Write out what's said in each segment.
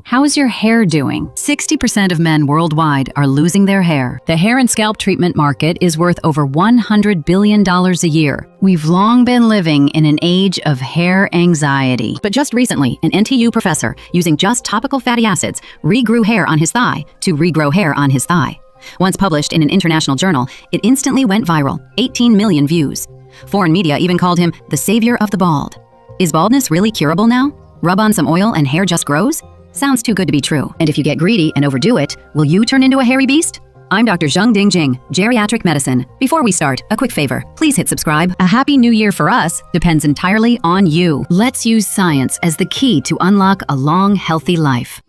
How's your hair doing? 60% of men worldwide are losing their hair. The hair and scalp treatment market is worth over $100 billion a year. We've long been living in an age of hair anxiety. But just recently, an NTU professor, using just topical fatty acids, regrew hair on his thigh to regrow hair on his thigh. Once published in an international journal, it instantly went viral, 18 million views. Foreign media even called him the savior of the bald. Is baldness really curable now? Rub on some oil and hair just grows? Sounds too good to be true. And if you get greedy and overdo it, will you turn into a hairy beast? I'm Dr. Zheng Ding Jing, Geriatric Medicine. Before we start, a quick favor. Please hit subscribe. A happy new year for us depends entirely on you. Let's use science as the key to unlock a long, healthy life.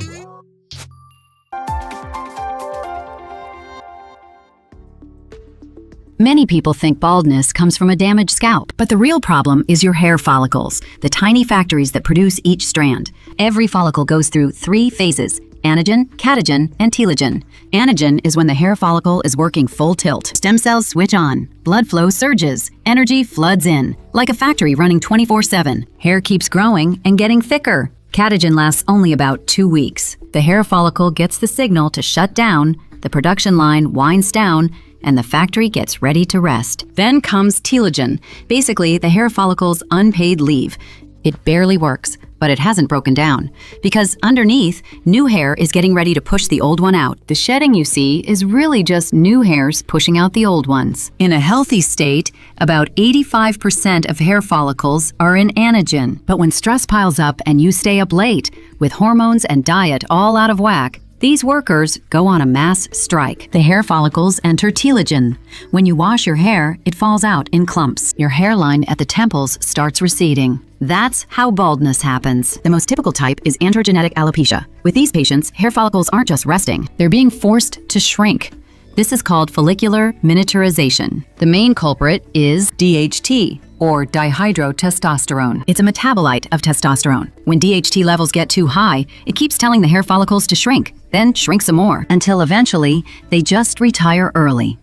Many people think baldness comes from a damaged scalp, but the real problem is your hair follicles, the tiny factories that produce each strand. Every follicle goes through 3 phases: anagen, catagen, and telogen. Anagen is when the hair follicle is working full tilt. Stem cells switch on, blood flow surges, energy floods in. Like a factory running 24/7, hair keeps growing and getting thicker. Catagen lasts only about 2 weeks. The hair follicle gets the signal to shut down, the production line winds down, and the factory gets ready to rest. Then comes telogen, basically the hair follicle's unpaid leave. It barely works, but it hasn't broken down, because underneath, new hair is getting ready to push the old one out. The shedding you see is really just new hairs pushing out the old ones. In a healthy state, about 85% of hair follicles are in anagen. But when stress piles up and you stay up late, with hormones and diet all out of whack, these workers go on a mass strike. The hair follicles enter telogen. When you wash your hair, it falls out in clumps. Your hairline at the temples starts receding. That's how baldness happens. The most typical type is androgenetic alopecia. With these patients, hair follicles aren't just resting, they're being forced to shrink. This is called follicular miniaturization. The main culprit is DHT, or dihydrotestosterone. It's a metabolite of testosterone. When DHT levels get too high, it keeps telling the hair follicles to shrink, then shrink some more, until eventually they just retire early.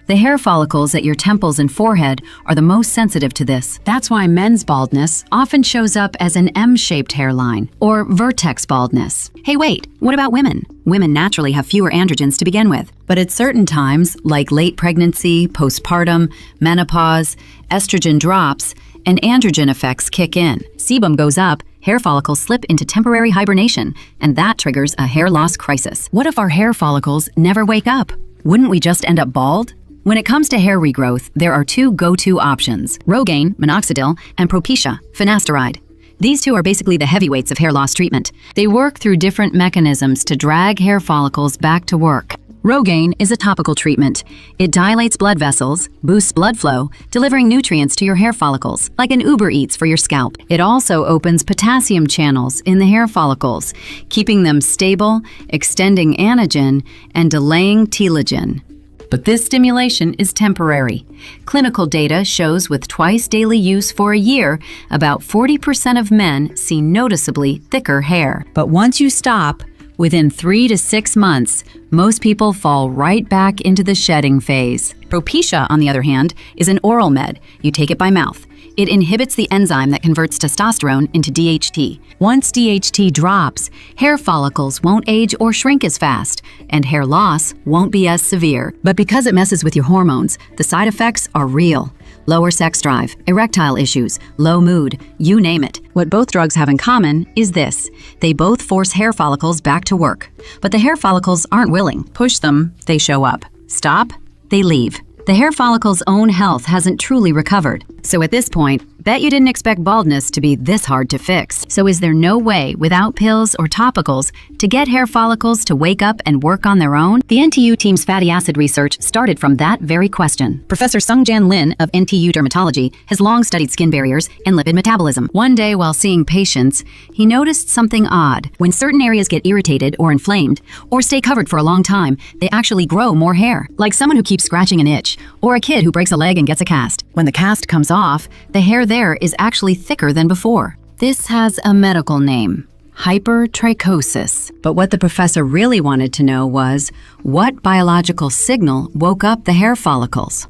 The hair follicles at your temples and forehead are the most sensitive to this. That's why men's baldness often shows up as an M-shaped hairline, or vertex baldness. Hey wait, what about women? Women naturally have fewer androgens to begin with, but at certain times, like late pregnancy, postpartum, menopause, estrogen drops, and androgen effects kick in. Sebum goes up, hair follicles slip into temporary hibernation, and that triggers a hair loss crisis. What if our hair follicles never wake up? Wouldn't we just end up bald? When it comes to hair regrowth, there are 2 go-to options: Rogaine, Minoxidil, and Finasteride. These 2 are basically the heavyweights of hair loss treatment. They work through different mechanisms to drag hair follicles back to work. Rogaine is a topical treatment. It dilates blood vessels, boosts blood flow, delivering nutrients to your hair follicles, like an Uber Eats for your scalp. It also opens potassium channels in the hair follicles, keeping them stable, extending anagen, and delaying telogen. But this stimulation is temporary. Clinical data shows with twice daily use for a year, about 40% of men see noticeably thicker hair. But once you stop, within 3 to 6 months, most people fall right back into the shedding phase. Propecia, on the other hand, is an oral med. You take it by mouth. It inhibits the enzyme that converts testosterone into DHT. Once DHT drops, hair follicles won't age or shrink as fast, and hair loss won't be as severe. But because it messes with your hormones, the side effects are real. Lower sex drive, erectile issues, low mood, you name it. What both drugs have in common is this: they both force hair follicles back to work. But the hair follicles aren't willing. Push them, they show up. Stop, they leave. The hair follicle's own health hasn't truly recovered. So at this point, bet you didn't expect baldness to be this hard to fix. So is there no way, without pills or topicals, to get hair follicles to wake up and work on their own? The NTU team's fatty acid research started from that very question. Professor Sungjan Lin of NTU Dermatology has long studied skin barriers and lipid metabolism. One day while seeing patients, he noticed something odd. When certain areas get irritated or inflamed, or stay covered for a long time, they actually grow more hair. Like someone who keeps scratching an itch, or a kid who breaks a leg and gets a cast. When the cast comes off, the hair there is actually thicker than before. This has a medical name: hypertrichosis. But what the professor really wanted to know was, what biological signal woke up the hair follicles?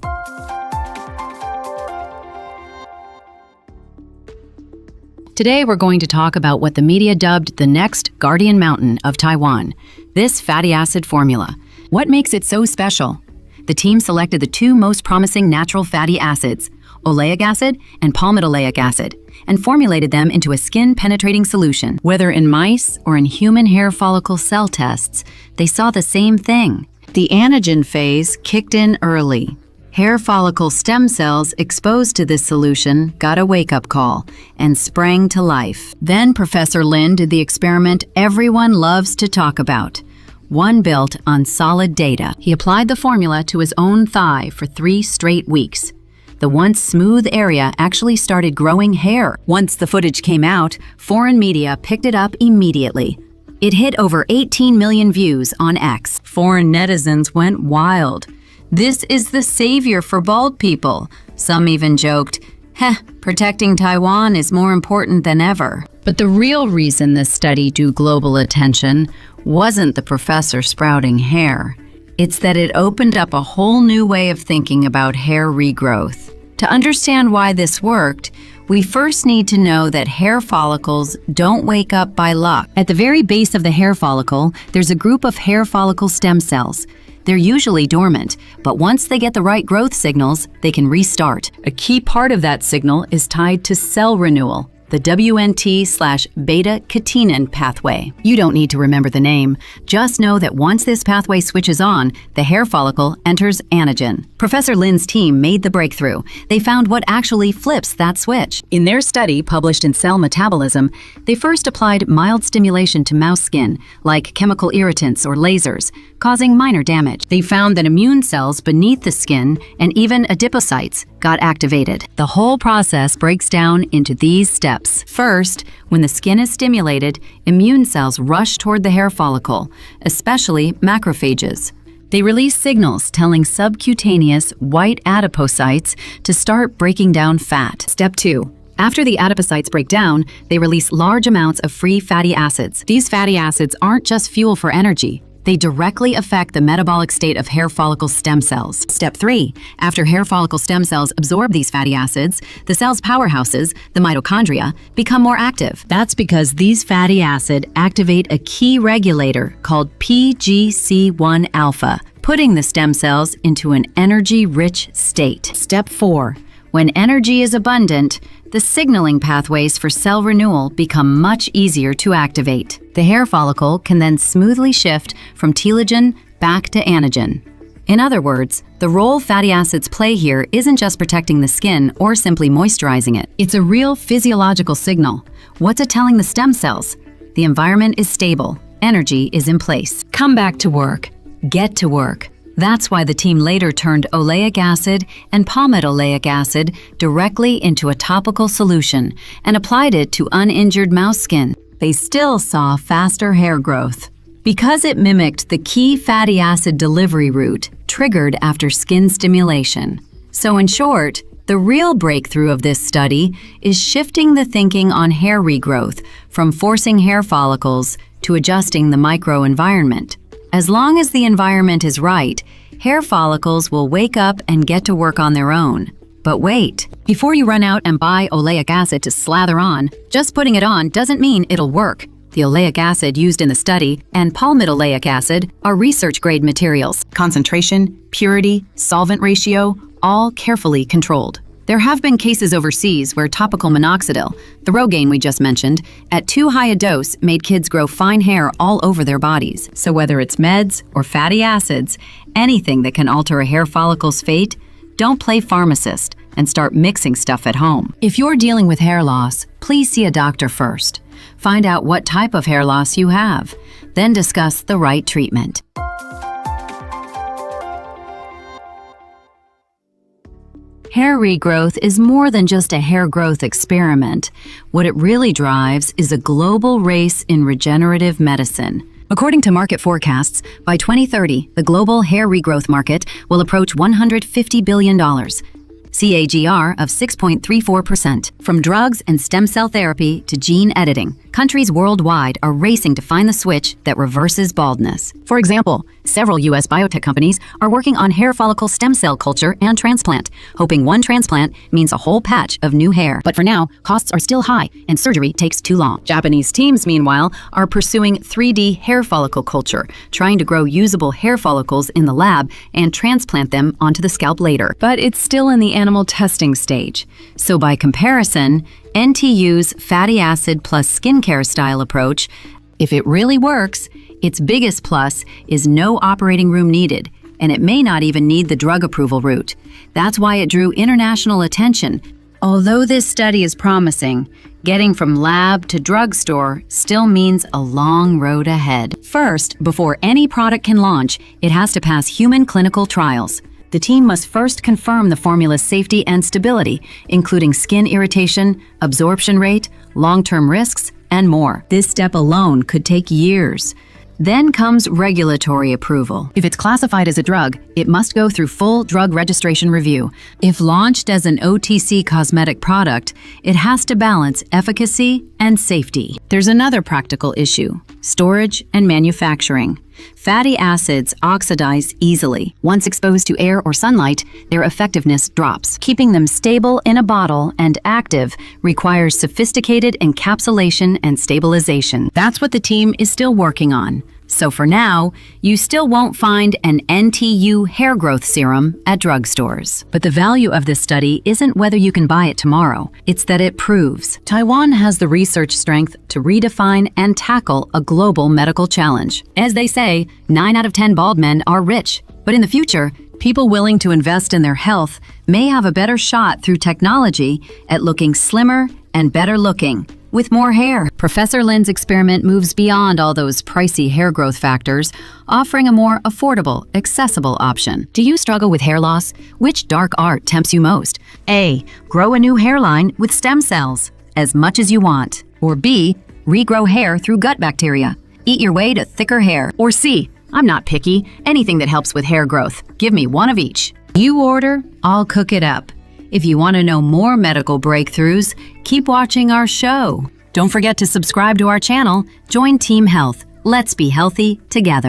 Today we're going to talk about what the media dubbed the next Guardian Mountain of Taiwan, this fatty acid formula. What makes it so special? The team selected the two most promising natural fatty acids, oleic acid and palmitoleic acid, and formulated them into a skin-penetrating solution. Whether in mice or in human hair follicle cell tests, they saw the same thing. The anagen phase kicked in early. Hair follicle stem cells exposed to this solution got a wake-up call and sprang to life. Then Professor Lin did the experiment everyone loves to talk about, one built on solid data. He applied the formula to his own thigh for 3 straight weeks. The once smooth area actually started growing hair. Once the footage came out, foreign media picked it up immediately. It hit over 18 million views on X. Foreign netizens went wild. This is the savior for bald people. Some even joked, protecting Taiwan is more important than ever. But the real reason this study drew global attention wasn't the professor sprouting hair. It's that it opened up a whole new way of thinking about hair regrowth. To understand why this worked, we first need to know that hair follicles don't wake up by luck. At the very base of the hair follicle, there's a group of hair follicle stem cells. They're usually dormant, but once they get the right growth signals, they can restart. A key part of that signal is tied to cell renewal, the WNT/beta-catenin pathway. You don't need to remember the name. Just know that once this pathway switches on, the hair follicle enters anagen. Professor Lin's team made the breakthrough. They found what actually flips that switch. In their study, published in Cell Metabolism, they first applied mild stimulation to mouse skin, like chemical irritants or lasers, causing minor damage. They found that immune cells beneath the skin and even adipocytes got activated. The whole process breaks down into these steps. First, when the skin is stimulated, immune cells rush toward the hair follicle, especially macrophages. They release signals telling subcutaneous white adipocytes to start breaking down fat. Step 2. After the adipocytes break down, they release large amounts of free fatty acids. These fatty acids aren't just fuel for energy. They directly affect the metabolic state of hair follicle stem cells. Step 3. After hair follicle stem cells absorb these fatty acids, the cell's powerhouses, the mitochondria, become more active. That's because these fatty acids activate a key regulator called PGC1-alpha, putting the stem cells into an energy-rich state. Step 4. When energy is abundant, the signaling pathways for cell renewal become much easier to activate. The hair follicle can then smoothly shift from telogen back to anagen. In other words, the role fatty acids play here isn't just protecting the skin or simply moisturizing it. It's a real physiological signal. What's it telling the stem cells? The environment is stable. Energy is in place. Come back to work. Get to work. That's why the team later turned oleic acid and palmitoleic acid directly into a topical solution and applied it to uninjured mouse skin. They still saw faster hair growth because it mimicked the key fatty acid delivery route triggered after skin stimulation. So in short, the real breakthrough of this study is shifting the thinking on hair regrowth from forcing hair follicles to adjusting the microenvironment. As long as the environment is right, hair follicles will wake up and get to work on their own. But wait, before you run out and buy oleic acid to slather on, just putting it on doesn't mean it'll work. The oleic acid used in the study and palmitoleic acid are research-grade materials. Concentration, purity, solvent ratio, all carefully controlled. There have been cases overseas where topical minoxidil, the Rogaine we just mentioned, at too high a dose made kids grow fine hair all over their bodies. So whether it's meds or fatty acids, anything that can alter a hair follicle's fate, don't play pharmacist and start mixing stuff at home. If you're dealing with hair loss, please see a doctor first. Find out what type of hair loss you have, then discuss the right treatment. Hair regrowth is more than just a hair growth experiment. What it really drives is a global race in regenerative medicine. According to market forecasts, by 2030, the global hair regrowth market will approach $150 billion, CAGR of 6.34%. From drugs and stem cell therapy to gene editing, countries worldwide are racing to find the switch that reverses baldness. For example, several U.S. biotech companies are working on hair follicle stem cell culture and transplant, hoping one transplant means a whole patch of new hair. But for now, costs are still high and surgery takes too long. Japanese teams, meanwhile, are pursuing 3D hair follicle culture, trying to grow usable hair follicles in the lab and transplant them onto the scalp later. But it's still in the animal testing stage. So by comparison, NTU's fatty acid plus skincare style approach, if it really works, its biggest plus is no operating room needed, and it may not even need the drug approval route. That's why it drew international attention. Although this study is promising, getting from lab to drugstore still means a long road ahead. First, before any product can launch, it has to pass human clinical trials. The team must first confirm the formula's safety and stability, including skin irritation, absorption rate, long-term risks, and more. This step alone could take years. Then comes regulatory approval. If it's classified as a drug, it must go through full drug registration review. If launched as an OTC cosmetic product, it has to balance efficacy and safety. There's another practical issue: storage and manufacturing. Fatty acids oxidize easily. Once exposed to air or sunlight, their effectiveness drops. Keeping them stable in a bottle and active requires sophisticated encapsulation and stabilization. That's what the team is still working on. So for now, you still won't find an NTU hair growth serum at drugstores. But the value of this study isn't whether you can buy it tomorrow. It's that it proves Taiwan has the research strength to redefine and tackle a global medical challenge. As they say, 9 out of 10 bald men are rich. But in the future, people willing to invest in their health may have a better shot through technology at looking slimmer and better looking, with more hair. Professor Lin's experiment moves beyond all those pricey hair growth factors, offering a more affordable, accessible option. Do you struggle with hair loss? Which dark art tempts you most? A. Grow a new hairline with stem cells, as much as you want. Or B. Regrow hair through gut bacteria. Eat your way to thicker hair. Or C. I'm not picky. Anything that helps with hair growth. Give me one of each. You order, I'll cook it up. If you want to know more medical breakthroughs, keep watching our show. Don't forget to subscribe to our channel. Join Team Health. Let's be healthy together.